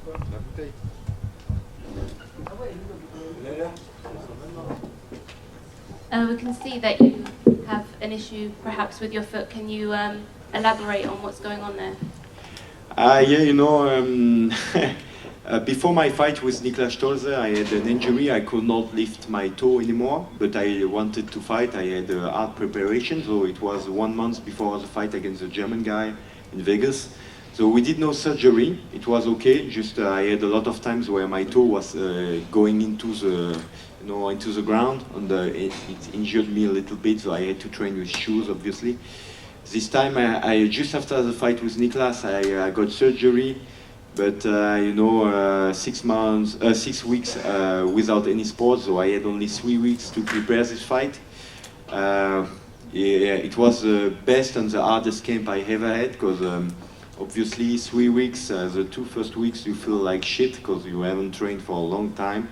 We can see that you have an issue perhaps with your foot. Can you elaborate on what's going on there? Before my fight with Niklas Stolze, I had an injury. I could not lift my toe anymore, but I wanted to fight. I had a hard preparation, so it was 1 month before the fight against the German guy in Vegas. So we did no surgery. It was okay. Just I had a lot of times where my toe was going into the ground, and it injured me a little bit. So I had to train with shoes, obviously. This time, I just after the fight with Niklas, I got surgery. But 6 weeks without any sport, so I had only 3 weeks to prepare this fight. It was the best and the hardest camp I ever had, because obviously 3 weeks, the 2 first weeks you feel like shit because you haven't trained for a long time.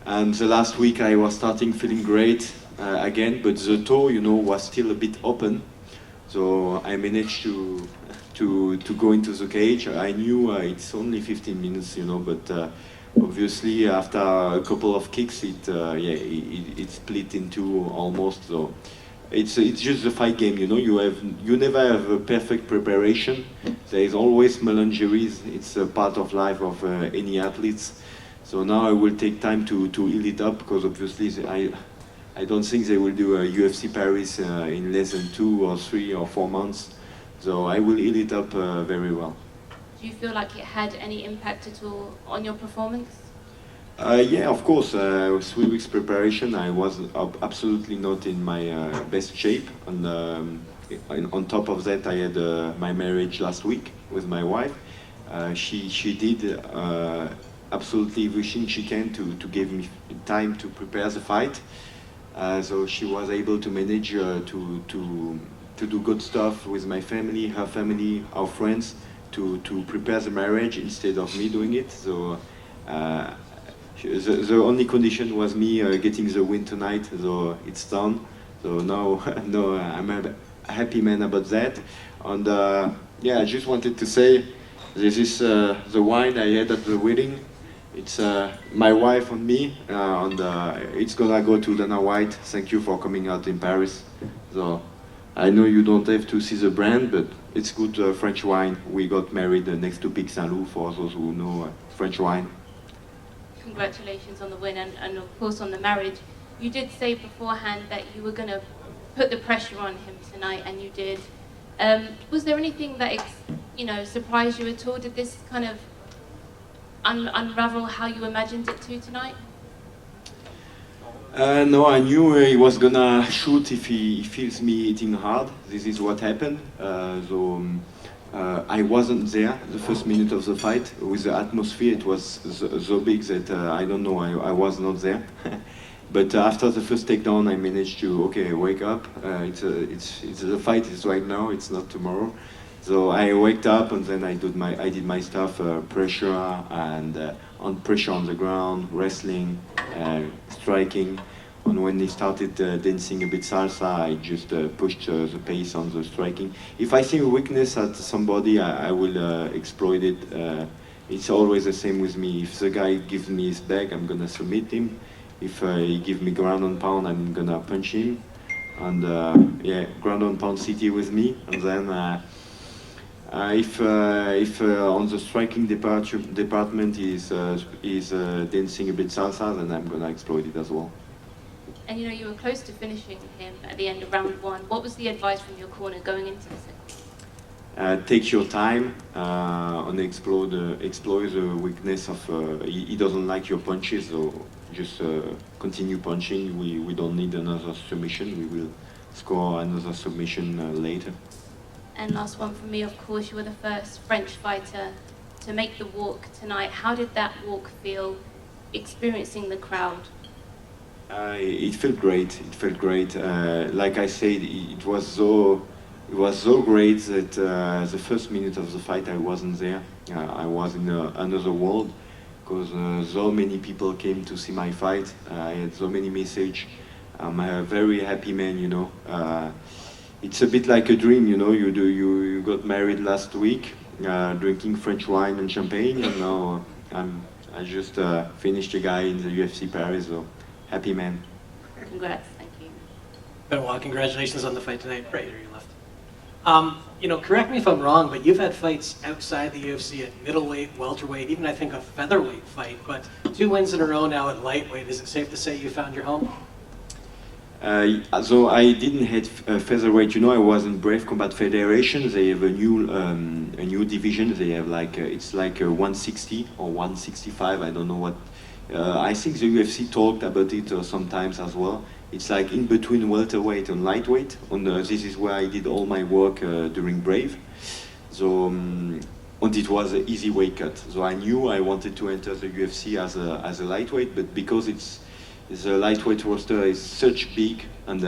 And the last week I was starting feeling great again, but the toe, was still a bit open. So I managed to go into the cage. I knew it's only 15 minutes, but obviously after a couple of kicks, it split into almost. So it's just a fight game, You never have a perfect preparation. There is always small injuries. It's a part of life of any athletes. So now I will take time to heal it up, because obviously I don't think they will do a UFC Paris in less than 2 or 3 or 4 months. So I will heal it up very well. Do you feel like it had any impact at all on your performance? Yeah, of course. 3 weeks preparation, I was absolutely not in my best shape. And on top of that, I had my marriage last week with my wife. She did absolutely everything she can to give me time to prepare the fight. So she was able to manage to do good stuff with my family, her family, our friends, to prepare the marriage instead of me doing it. So the only condition was me getting the win tonight, so it's done. So now, no, I'm a happy man about that. And I just wanted to say, this is the wine I had at the wedding. It's my wife and me, and it's gonna go to Dana White. Thank you for coming out in Paris. So I know you don't have to see the brand, but it's good French wine. We got married next to Pic Saint Loup, for those who know French wine. Congratulations on the win and of course on the marriage. You did say beforehand that you were going to put the pressure on him tonight, and you did. Was there anything that surprised you at all? Did this kind of unravel how you imagined it to tonight? No, I knew he was gonna shoot if he feels me hitting hard. This is what happened. I wasn't there the first minute of the fight. With the atmosphere, it was so big that I don't know, I was not there. But after the first takedown, I managed to wake up. The fight is right now. It's not tomorrow. So I waked up, and then I did my stuff, pressure pressure on the ground, wrestling, striking. And when they started dancing a bit salsa, I just pushed the pace on the striking. If I see a weakness at somebody, I will exploit it. It's always the same with me. If the guy gives me his back, I'm gonna submit him. If he gives me ground and pound, I'm gonna punch him. And ground and pound city with me. And then if on the striking department is dancing a bit salsa, then I'm gonna exploit it as well. And you were close to finishing him at the end of round 1. What was the advice from your corner going into the second? Take your time and explore the weakness of. He doesn't like your punches, so just continue punching. We don't need another submission. We will score another submission later. And last one from me, of course, you were the first French fighter to make the walk tonight. How did that walk feel, experiencing the crowd? It felt great. It felt great. Like I said, it was so great that the first minute of the fight I wasn't there. I was in another world, because so many people came to see my fight. I had so many messages. I'm a very happy man. It's a bit like a dream, You got married last week. drinking French wine and champagne, and now I just finished a guy in the UFC Paris, so happy man. Congrats, thank you. Benoit, congratulations on the fight tonight. Right here, you left. Correct me if I'm wrong, but you've had fights outside the UFC at middleweight, welterweight, even I think a featherweight fight, but 2 wins in a row now at lightweight. Is it safe to say you found your home? So I didn't hit featherweight. I was in Brave Combat Federation. They have a new division. They have it's like 160 or 165. I don't know what. I think the UFC talked about it sometimes as well. It's like in between welterweight and lightweight. This is where I did all my work during Brave. So and it was an easy weight cut. So I knew I wanted to enter the UFC as a lightweight, but because the lightweight roster is such big, and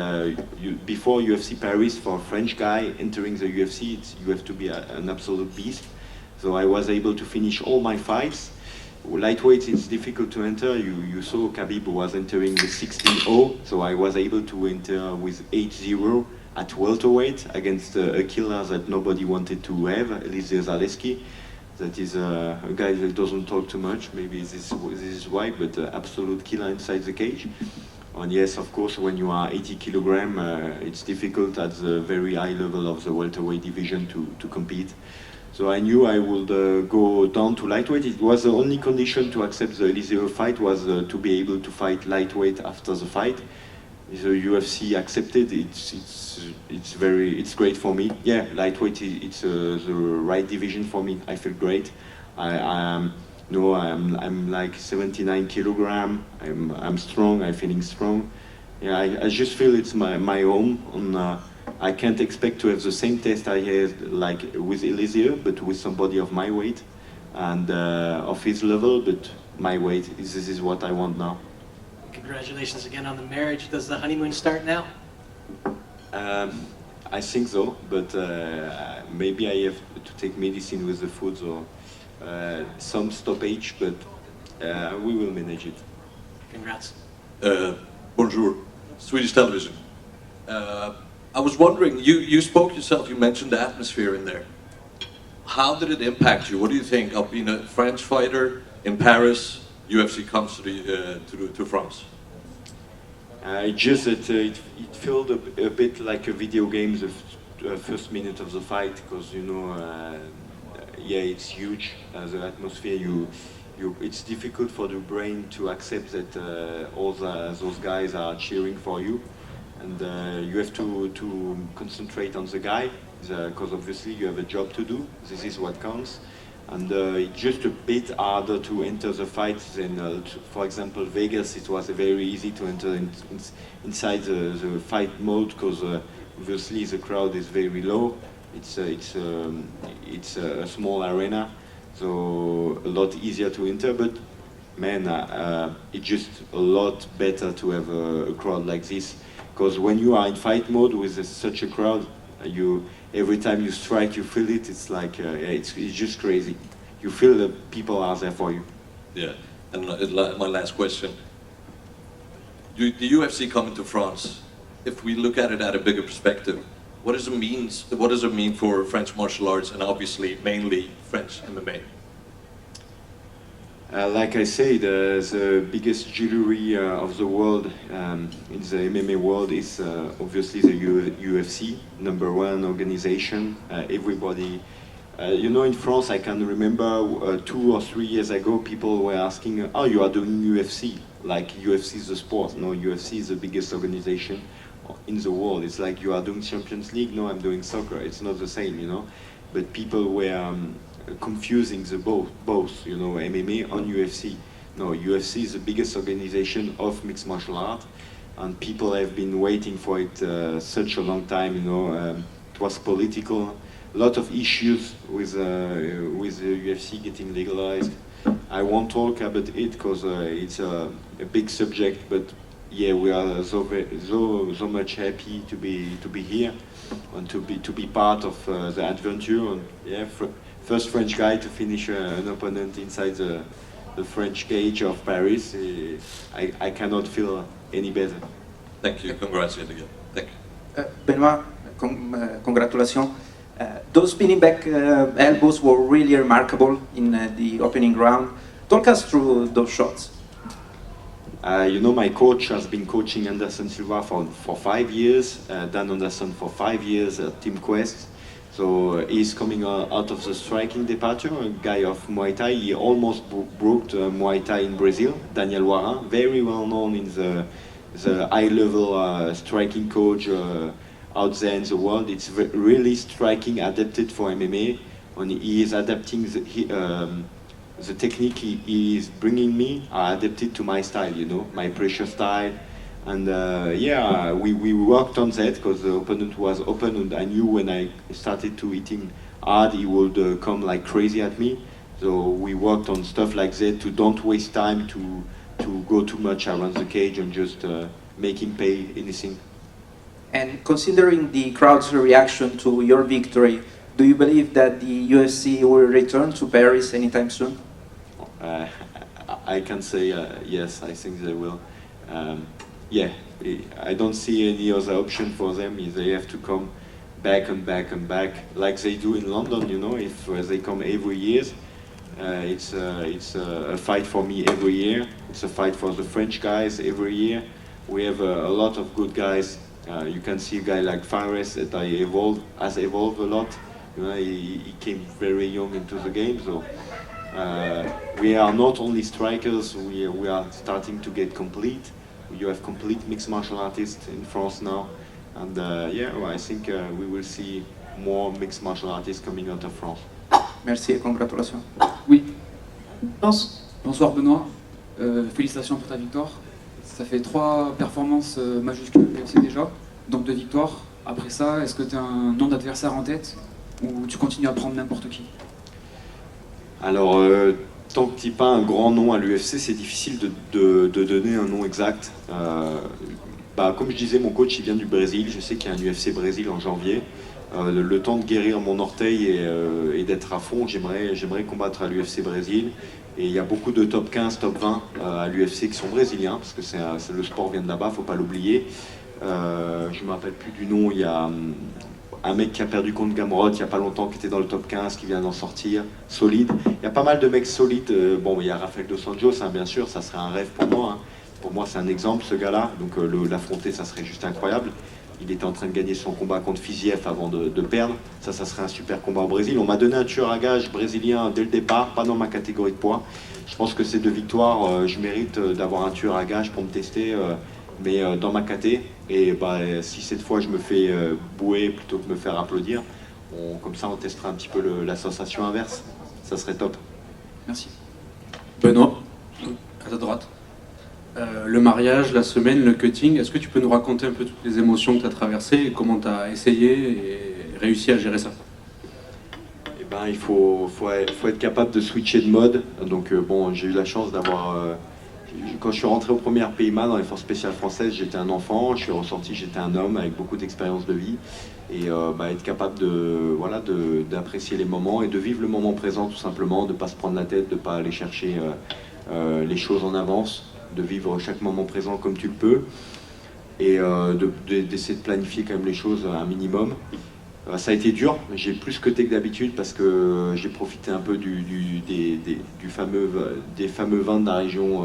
before UFC Paris, for a French guy entering the UFC, you have to be an absolute beast. So I was able to finish all my fights. Lightweight, it's difficult to enter. You saw Khabib was entering with 16-0, so I was able to enter with 8-0 at welterweight against a killer that nobody wanted to have, Elise Zaleski. That is a guy that doesn't talk too much. Maybe this is why, but absolute killer inside the cage. And yes, of course, when you are 80 kilogram, it's difficult at the very high level of the welterweight division to compete. So I knew I would go down to lightweight. It was the only condition to accept the Eliseo fight was to be able to fight lightweight after the fight. The UFC accepted. It's great for me. Yeah, lightweight. It's the right division for me. I feel great. I'm like 79 kilogram. I'm strong. I'm feeling strong. Yeah, I just feel it's my home. And, I can't expect to have the same test I had like with Eliseo, but with somebody of my weight and of his level, but my weight. This is what I want now. Congratulations again on the marriage. Does the honeymoon start now? I think so, but maybe I have to take medicine with the food, so some stoppage, but we will manage it. Congrats. Bonjour, Swedish television. I was wondering, you spoke yourself, you mentioned the atmosphere in there. How did it impact you? What do you think of being a French fighter in Paris, UFC comes to France? Just that it felt a bit like a video game, the first minute of the fight, because yeah, it's huge. The atmosphere, it's difficult for the brain to accept that all those guys are cheering for you. And you have to concentrate on the guy, because obviously you have a job to do. This is what counts. And it's just a bit harder to enter the fight than, for example, Vegas. It was very easy to enter inside the fight mode, because obviously the crowd is very low. It's a small arena, so a lot easier to enter. But man, it's just a lot better to have a crowd like this. Because when you are in fight mode with such a crowd, every time you strike, you feel it. It's like it's just crazy. You feel that people are there for you. Yeah, and my last question: the UFC coming to France? If we look at it at a bigger perspective, what does it mean for French martial arts and obviously mainly French MMA? Like I said, the biggest jewelry of the world in the MMA world is obviously the UFC, #1 organization. Everybody, in France, I can remember 2 or 3 years ago, people were asking, "Oh, you are doing UFC?" Like UFC is the sport. No, UFC is the biggest organization in the world. It's like you are doing Champions League. No, I'm doing soccer. It's not the same, But people were confusing the both, MMA and UFC. No, UFC is the biggest organization of mixed martial art, and people have been waiting for it such a long time. It was political, a lot of issues with the UFC getting legalized. I won't talk about it because it's a big subject, but yeah, we are so much happy to be here and to be part of the adventure. And yeah, first French guy to finish an opponent inside the French cage of Paris. I cannot feel any better. Thank you. Congrats again. Thank you. Benoit, congratulations. Those spinning back elbows were really remarkable in the opening round. Talk us through those shots. My coach has been coaching Anderson Silva for 5 years, Dan Anderson for 5 years at Team Quest. So he's coming out of the striking departure, a guy of Muay Thai. He almost broke Muay Thai in Brazil. Daniel Warin, very well known in the high-level striking coach out there in the world. It's really striking, adapted for MMA. And he is adapting the technique he is bringing me. I adapted to my style, my pressure style. And we worked on that because the opponent was open, and I knew when I started to hitting hard, he would come like crazy at me. So we worked on stuff like that to don't waste time to go too much around the cage and just make him pay anything. And considering the crowd's reaction to your victory, do you believe that the UFC will return to Paris anytime soon? I can say yes, I think they will. I don't see any other option for them. They have to come back and back and back, like they do in London. If they come every year, it's a fight for me every year. It's a fight for the French guys every year. We have a lot of good guys. You can see a guy like Paris that has evolved a lot. He came very young into the game, so we are not only strikers. We are starting to get complete. You have complete mixed martial artists in France now, and I think we will see more mixed martial artists coming out of France. Merci et congratulations. Oui. Bonsoir Benoît, félicitations pour ta victoire. Ça fait 3 performances majuscules au UFC déjà, donc 2 victoires. Après ça, est-ce que tu as un nom d'adversaire en tête ou tu continues à prendre n'importe qui? Alors, tant que tu n'as pas un grand nom à l'UFC, c'est difficile de donner un nom exact. Comme je disais, mon coach il vient du Brésil. Je sais qu'il y a un UFC Brésil en janvier. Le temps de guérir mon orteil et d'être à fond, j'aimerais combattre à l'UFC Brésil. Et il y a beaucoup de top 15, top 20 à l'UFC qui sont brésiliens, parce que le sport vient de là-bas, il ne faut pas l'oublier. Je ne me rappelle plus du nom. Il y a un mec qui a perdu contre Gamrot il n'y a pas longtemps, qui était dans le top 15, qui vient d'en sortir, solide. Il y a pas mal de mecs solides. Il y a Rafael Dos Anjos, bien sûr, ça serait un rêve pour moi. Pour moi, c'est un exemple, ce gars-là. Donc l'affronter, ça serait juste incroyable. Il était en train de gagner son combat contre Fiziev avant de perdre. Ça serait un super combat au Brésil. On m'a donné un tueur à gage brésilien dès le départ, pas dans ma catégorie de poids. Je pense que ces 2 victoires, je mérite d'avoir un tueur à gage pour me tester, mais dans ma caté. Et si cette fois je me fais bouer plutôt que de me faire applaudir, comme ça on testera un petit peu la sensation inverse. Ça serait top. Merci. Benoît, à ta droite. Le mariage, la semaine, le cutting, est-ce que tu peux nous raconter un peu toutes les émotions que tu as traversées et comment tu as essayé et réussi à gérer ça? Il faut être capable de switcher de mode. Donc j'ai eu la chance d'avoir... quand je suis rentré au premier PIMA dans les forces spéciales françaises, j'étais un enfant. Je suis ressorti, j'étais un homme avec beaucoup d'expérience de vie. Et être capable d'apprécier les moments et de vivre le moment présent tout simplement, de ne pas se prendre la tête, de ne pas aller chercher les choses en avance, de vivre chaque moment présent comme tu le peux et d'essayer de planifier quand même les choses un minimum. Ça a été dur, j'ai plus cuté que d'habitude parce que j'ai profité un peu des fameux vins de la région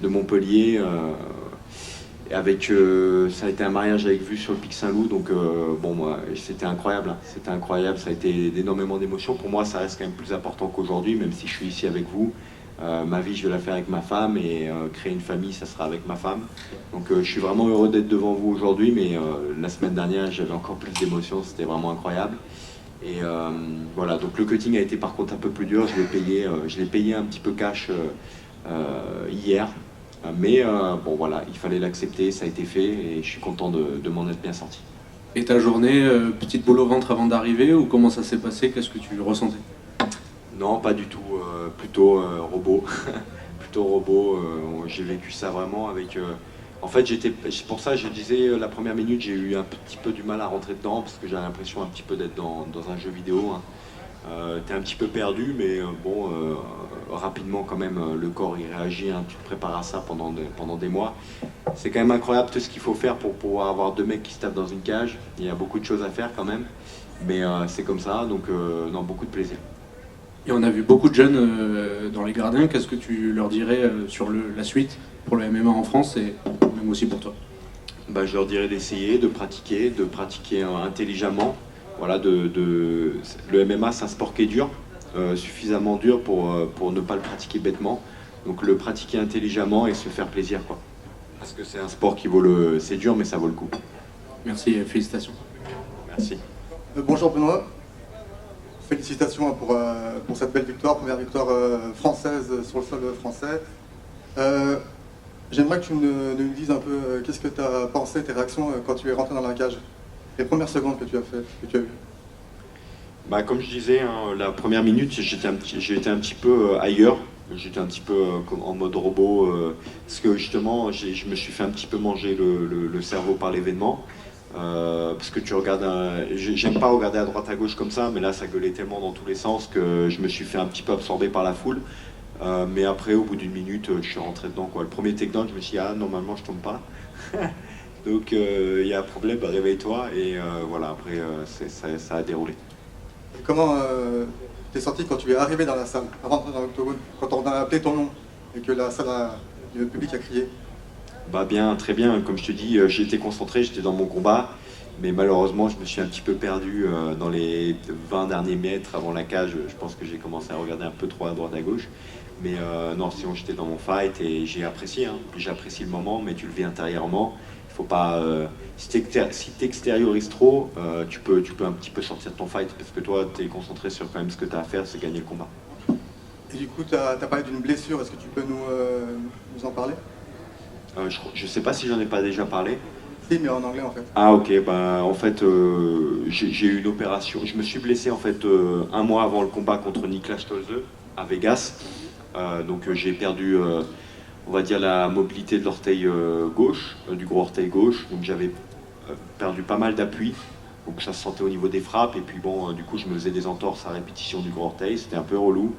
de Montpellier. Ça a été un mariage avec vue sur le Pic Saint-Loup, donc c'était incroyable. C'était incroyable, ça a été énormément d'émotions. Pour moi, ça reste quand même plus important qu'aujourd'hui, même si je suis ici avec vous. Ma vie, je vais la faire avec ma femme et créer une famille, ça sera avec ma femme. Donc je suis vraiment heureux d'être devant vous aujourd'hui, mais la semaine dernière, j'avais encore plus d'émotions, c'était vraiment incroyable. Et donc le cutting a été par contre un peu plus dur, je l'ai payé un petit peu cash hier. Mais il fallait l'accepter, ça a été fait et je suis content de m'en être bien sorti. Et ta journée, petite boule au ventre avant d'arriver ou comment ça s'est passé? Qu'est-ce que tu ressentais? Non, pas du tout, plutôt robot. Plutôt robot, j'ai vécu ça vraiment avec... En fait, pour ça je disais, la première minute, j'ai eu un petit peu du mal à rentrer dedans parce que j'ai l'impression un petit peu d'être dans un jeu vidéo. T'es un petit peu perdu, mais rapidement quand même, le corps il réagit, tu te prépares à ça pendant des mois. C'est quand même incroyable tout ce qu'il faut faire pour pouvoir avoir 2 mecs qui se tapent dans une cage. Il y a beaucoup de choses à faire quand même. Mais c'est comme ça, donc non, beaucoup de plaisir. Et on a vu beaucoup de jeunes dans les gradins. Qu'est-ce que tu leur dirais sur la suite pour le MMA en France et même aussi pour toi? Bah, je leur dirais d'essayer, de pratiquer intelligemment. Voilà, le MMA, c'est un sport qui est dur, suffisamment dur pour ne pas le pratiquer bêtement. Donc le pratiquer intelligemment et se faire plaisir, quoi. Parce que c'est un sport qui c'est dur, mais ça vaut le coup. Merci et félicitations. Merci. Bonjour Benoît, félicitations pour cette belle victoire, première victoire française sur le sol français. J'aimerais que tu nous dises un peu qu'est-ce que tu as pensé, tes réactions quand tu es rentré dans la cage, les premières secondes que tu as eues. Bah, comme je disais, hein, la première minute, j'ai été un petit peu ailleurs. J'étais un petit peu en mode robot, parce que justement, je me suis fait un petit peu manger le cerveau par l'événement. Parce que tu regardes, j'aime pas regarder à droite à gauche comme ça, mais là ça gueulait tellement dans tous les sens que je me suis fait un petit peu absorber par la foule. Mais après, au bout d'une minute, je suis rentré dedans, quoi. Le premier takedown, je me suis dit, ah, normalement je tombe pas. Donc il y a un problème, bah, réveille-toi. Et voilà, après ça a déroulé. Et comment t'es senti quand tu es arrivé dans la salle, avant d'entrer dans l'octogone, quand on a appelé ton nom et que la salle, le public a crié? Bah bien, très bien, comme je te dis, j'étais concentré, j'étais dans mon combat, mais malheureusement je me suis un petit peu perdu dans les 20 derniers mètres avant la cage. Je pense que j'ai commencé à regarder un peu trop à droite à gauche, mais non, sinon j'étais dans mon fight et j'ai apprécié, hein. J'apprécie le moment, mais tu le vis intérieurement. Il faut pas, si t'extériorises trop, tu peux un petit peu sortir de ton fight, parce que toi tu es concentré sur quand même ce que tu as à faire, c'est gagner le combat. Et du coup, tu as parlé d'une blessure, est-ce que tu peux nous en parler? Je sais pas si j'en ai pas déjà parlé. Si, mais en anglais en fait. Ah ok, bah en fait j'ai eu une opération. Je me suis blessé en fait un mois avant le combat contre Niklas Stolze à Vegas. Donc j'ai perdu, on va dire, la mobilité de l'orteil gauche, du gros orteil gauche. Donc j'avais perdu pas mal d'appui. Donc ça se sentait au niveau des frappes. Et puis bon, du coup je me faisais des entorses à répétition du gros orteil. C'était un peu relou.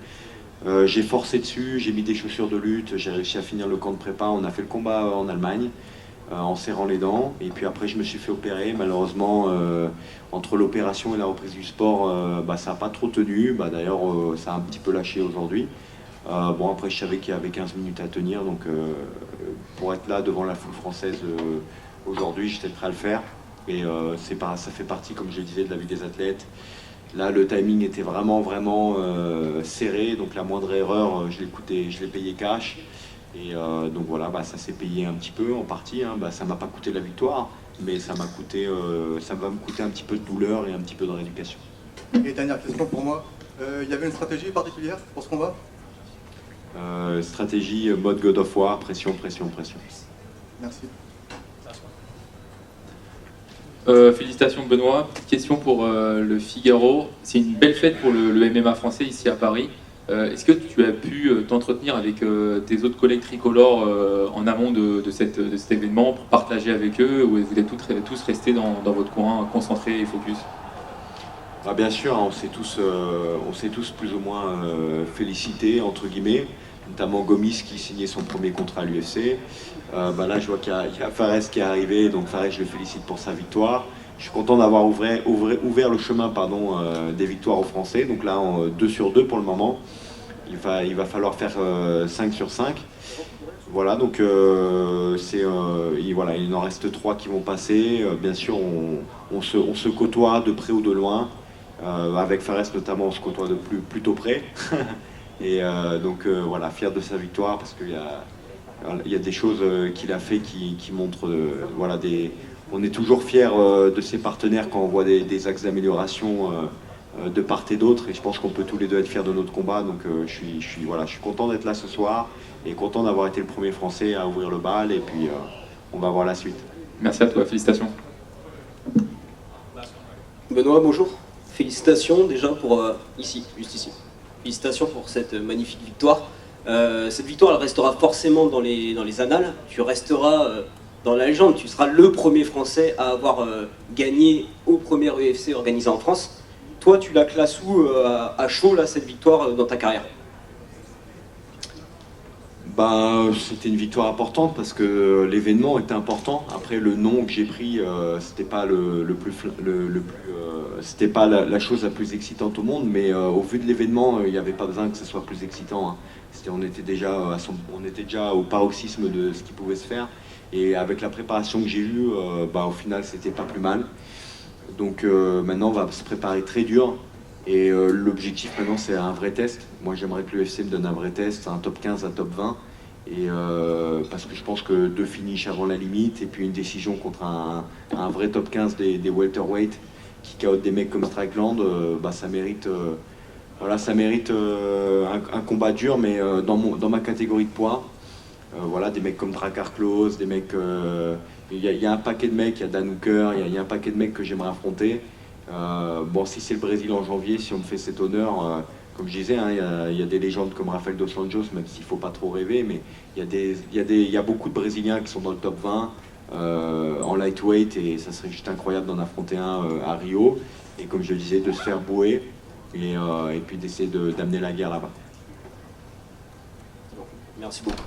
J'ai forcé dessus, j'ai mis des chaussures de lutte, j'ai réussi à finir le camp de prépa. On a fait le combat en Allemagne en serrant les dents, et puis après je me suis fait opérer. Malheureusement, entre l'opération et la reprise du sport, bah, ça n'a pas trop tenu. Bah, d'ailleurs ça a un petit peu lâché aujourd'hui. Bon, après je savais qu'il y avait 15 minutes à tenir, donc pour être là devant la foule française aujourd'hui, j'étais prêt à le faire. Et ça fait partie, comme je le disais, de la vie des athlètes. Là, le timing était vraiment serré, donc la moindre erreur, je l'ai payé cash. Et donc voilà, bah, ça s'est payé un petit peu en partie, hein. Bah, ça m'a pas coûté la victoire, mais ça va me coûter un petit peu de douleur et un petit peu de rééducation. Et dernière question pour moi, il y avait une stratégie particulière pour ce combat? Stratégie mode God of War, pression. Merci. Félicitations Benoît. Petite question pour le Figaro. C'est une belle fête pour le MMA français ici à Paris. Est-ce que tu as pu t'entretenir avec tes autres collègues tricolores en amont de cet événement pour partager avec eux, ou vous êtes tous restés dans votre coin, concentrés et focus? Ah, bien sûr, hein, on s'est tous plus ou moins félicités, entre guillemets, notamment Gomis qui signait son premier contrat à l'UFC. Bah là, je vois qu'il y a Fares qui est arrivé, donc Fares, je le félicite pour sa victoire. Je suis content d'avoir ouvert le chemin des victoires aux Français. Donc là, 2 sur 2 pour le moment. Il va falloir faire 5 sur 5. Voilà, donc voilà, il en reste 3 qui vont passer. Bien sûr, on se côtoie de près ou de loin. Avec Fares notamment, on se côtoie de plutôt près. Et donc voilà, fier de sa victoire, parce qu'il y a des choses qu'il a fait qui montrent, voilà, on est toujours fiers de ses partenaires quand on voit des axes d'amélioration de part et d'autre, et je pense qu'on peut tous les deux être fiers de notre combat. Donc je suis content d'être là ce soir et content d'avoir été le premier Français à ouvrir le bal, et puis on va voir la suite. Merci à toi, félicitations. Benoît, bonjour. Félicitations déjà pour juste ici. Félicitations pour cette magnifique victoire. Cette victoire, elle restera forcément dans les annales. Tu resteras dans la légende. Tu seras le premier Français à avoir gagné au premier UFC organisé en France. Toi, tu la classes où à chaud, là, cette victoire dans ta carrière? Bah, c'était une victoire importante parce que l'événement était important. Après, le nom que j'ai pris, c'était pas le plus c'était pas la chose la plus excitante au monde, mais au vu de l'événement, il n'y avait pas besoin que ce soit plus excitant. Hein. On était déjà au paroxysme de ce qui pouvait se faire. Et avec la préparation que j'ai eue, au final, c'était pas plus mal. Donc maintenant, on va se préparer très dur. Et l'objectif maintenant, c'est un vrai test. Moi, j'aimerais que l'UFC me donne un vrai test, un top 15, un top 20. Et parce que je pense que 2 finishes avant la limite, et puis une décision contre un vrai top 15 des welterweight qui KO des mecs comme Strickland, ça mérite, ça mérite un combat dur, mais dans ma catégorie de poids. Des mecs comme Drakkar Klose, des mecs. Il y a un paquet de mecs, il y a Dan Hooker, il y a un paquet de mecs que j'aimerais affronter. Si c'est le Brésil en janvier, si on me fait cet honneur, comme je disais, hein, il y a des légendes comme Rafael Dos Anjos, même s'il ne faut pas trop rêver, mais il y a beaucoup de Brésiliens qui sont dans le top 20 en lightweight, et ça serait juste incroyable d'en affronter un à Rio. Et comme je le disais, de se faire bouer et puis d'essayer d'amener la guerre là-bas. Merci beaucoup.